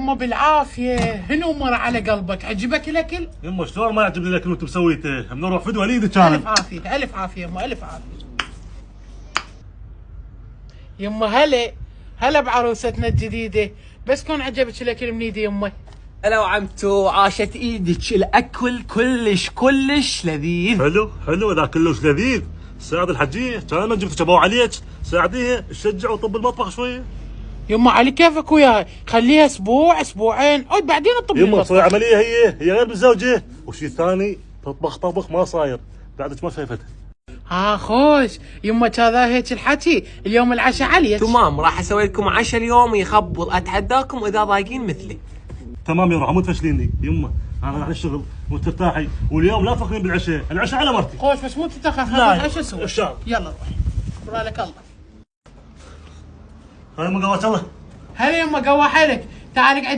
يما بالعافية، هنو مر على قلبك، عجبك الاكل؟ يما شلون ما يعجبني الاكل وانت مسويته؟ بنروح فدوى وليدي كان. الف عافية الف عافية يما، الف عافية. يما هلا بعروستنا الجديدة، بس كون عجبك الاكل من ايدي يما. هلا وعمتو، عاشت ايدك، الاكل كلش لذيذ. حلو اذا كلش لذيذ. ساعد الحجيه، كان ما جبت ابو عليك، ساعديها تشجع وطب المطبخ شويه. يما على كيفك وياي، خليها اسبوع اسبوعين او بعدين تطبخ. يما تسوي عمليه، هي غير بالزوجه، وشي ثاني تطبخ طبخ ما صاير بعدك ما شايفتها. خوش يما، كذا هيك الحكي. اليوم العشاء عليك. تمام، راح اسوي لكم عشاء اليوم يخبل، اتحداكم اذا ضايقين مثلي. تمام يا روح، مو تفشليني يما، انا راح الشغل وترتاحي، واليوم لا تفكرين بالعشاء، العشاء على مرتي. خوش بس مو تتاخر، لا خلينا عشاء سوا. الشام. يلا روح، برالك الله. هاي مقوات الله. هلا يما، قوى حيلك، تعال اقعد